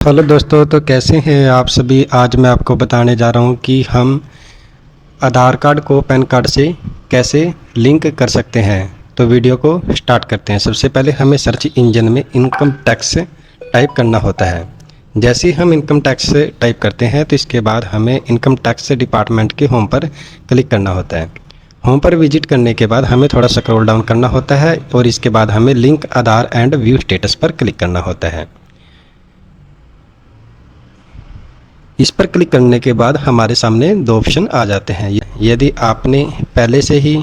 Hello दोस्तों, तो कैसे हैं आप सभी। आज मैं आपको बताने जा रहा हूं कि हम आधार कार्ड को पैन कार्ड से कैसे लिंक कर सकते हैं। तो वीडियो को स्टार्ट करते हैं। सबसे पहले हमें सर्च इंजन में इनकम टैक्स टाइप करना होता है। जैसे ही हम इनकम टैक्स टाइप करते हैं तो इसके बाद हमें इनकम टैक्स डिपार्टमेंट के होम पर क्लिक करना होता है। होम पर विजिट करने के बाद हमें थोड़ा स्क्रॉल डाउन करना होता है और इसके बाद हमें link Aadhaar and view status पर क्लिक करना होता है। इस पर क्लिक करने के बाद हमारे सामने दो ऑप्शन आ जाते हैं। यदि आपने पहले से ही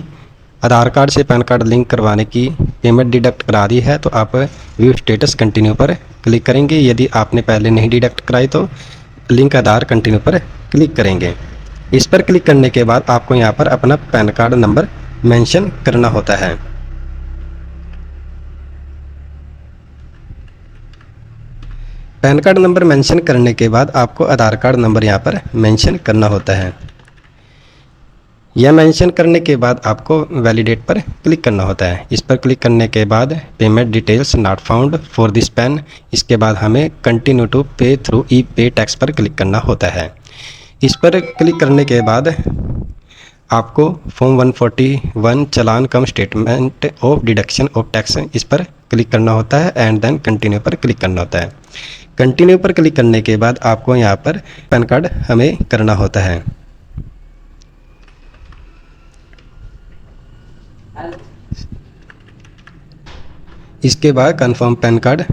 आधार कार्ड से पैन कार्ड लिंक करवाने की पेमेंट डिडक्ट करा दी है तो आप व्यू स्टेटस कंटिन्यू पर क्लिक करेंगे। यदि आपने पहले नहीं डिडक्ट कराई तो लिंक आधार कंटिन्यू पर क्लिक करेंगे। इस पर क्लिक करने के बाद आपको यहाँ पर अपना पैन कार्ड नंबर मेंशन करना होता है। पैन कार्ड नंबर मेंशन करने के बाद आपको आधार कार्ड नंबर यहाँ पर मेंशन करना होता है। यह मेंशन करने के बाद आपको वैलिडेट पर क्लिक करना होता है। इस पर क्लिक करने के बाद payment details not found for this pan, इसके बाद हमें कंटिन्यू टू पे थ्रू ई पे टैक्स पर क्लिक करना होता है। इस पर क्लिक करने के बाद आपको form 141 challan come statement of deduction of tax इस पर क्लिक करना होता है एंड देन कंटिन्यू पर क्लिक करना होता है। कंटिन्यू पर क्लिक करने के बाद आपको यहाँ पर पैन कार्ड हमें करना होता है। इसके बाद कंफर्म पैन कार्ड,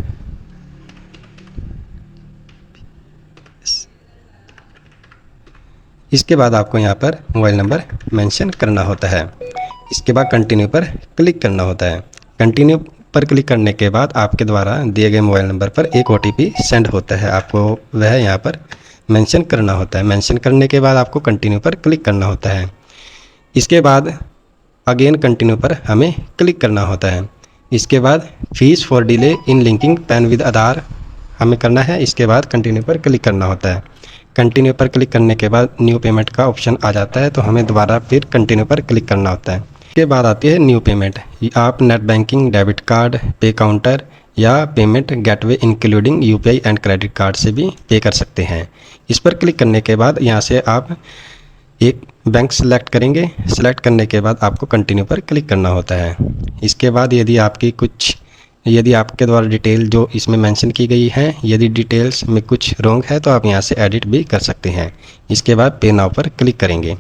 इसके बाद आपको यहाँ पर मोबाइल नंबर मेंशन करना होता है। इसके बाद कंटिन्यू पर क्लिक करना होता है। कंटिन्यू पर क्लिक करने के बाद आपके द्वारा दिए गए मोबाइल नंबर पर एक OTP सेंड होता है, आपको वह यहाँ पर मेंशन करना होता है। मेंशन करने के बाद आपको कंटिन्यू पर क्लिक करना होता है। इसके बाद अगेन कंटिन्यू पर हमें क्लिक करना होता है। इसके बाद fees for delay in linking PAN with Aadhaar हमें करना है। इसके बाद कंटिन्यू पर क्लिक करना होता है। कंटिन्यू पर क्लिक करने के बाद न्यू पेमेंट का ऑप्शन आ जाता है, तो हमें दोबारा फिर कंटिन्यू पर क्लिक करना होता है। इसके बाद आती है न्यू पेमेंट। आप नेट बैंकिंग, डेबिट कार्ड, पे काउंटर या payment gateway including UPI and credit card से भी पे कर सकते हैं। इस पर क्लिक करने के बाद यहाँ से आप एक बैंक सेलेक्ट करेंगे। सेलेक्ट करने के बाद आपको कंटिन्यू पर क्लिक करना होता है। इसके बाद यदि आपके द्वारा डिटेल जो इसमें मेंशन की गई है, यदि डिटेल्स में कुछ रॉन्ग है तो आप यहाँ से एडिट भी कर सकते हैं। इसके बाद पे नाउ पर क्लिक करेंगे।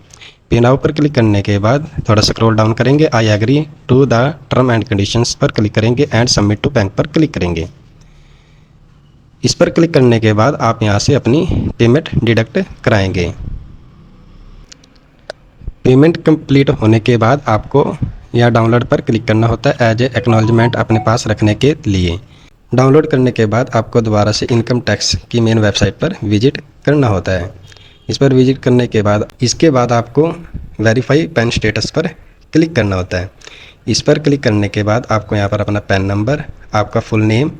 पे नाउ पर क्लिक करने के बाद थोड़ा स्क्रॉल डाउन करेंगे, I agree to the term and conditions पर क्लिक करेंगे एंड सबमिट टू बैंक पर क्लिक करेंगे। इस पर क्लिक करने के बाद आप यहाँ से अपनी पेमेंट डिडक्ट कराएंगे। पेमेंट कंप्लीट होने के बाद आपको यहाँ डाउनलोड पर क्लिक करना होता है एज ए एक्नॉलेजमेंट अपने पास रखने के लिए। डाउनलोड करने के बाद आपको दोबारा से इनकम टैक्स की मेन वेबसाइट पर विजिट करना होता है। इस पर विजिट करने के बाद इसके बाद आपको वेरीफाई पैन स्टेटस पर क्लिक करना होता है। इस पर क्लिक करने के बाद आपको यहाँ पर अपना पैन नंबर, आपका full name,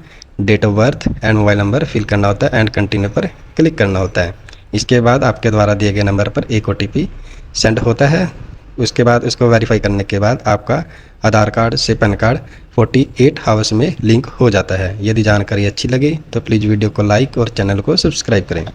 date of birth and mobile number fill करना होता है एंड कंटिन्यू पर क्लिक करना होता है। इसके बाद आपके द्वारा दिए गए नंबर पर एक OTP सेंड होता है। उसके बाद इसको वेरीफाई करने के बाद आपका आधार कार्ड से पैन कार्ड 48 आवर्स में लिंक हो जाता है। यदि जानकारी अच्छी लगी तो प्लीज़ वीडियो को लाइक और चैनल को सब्सक्राइब करें।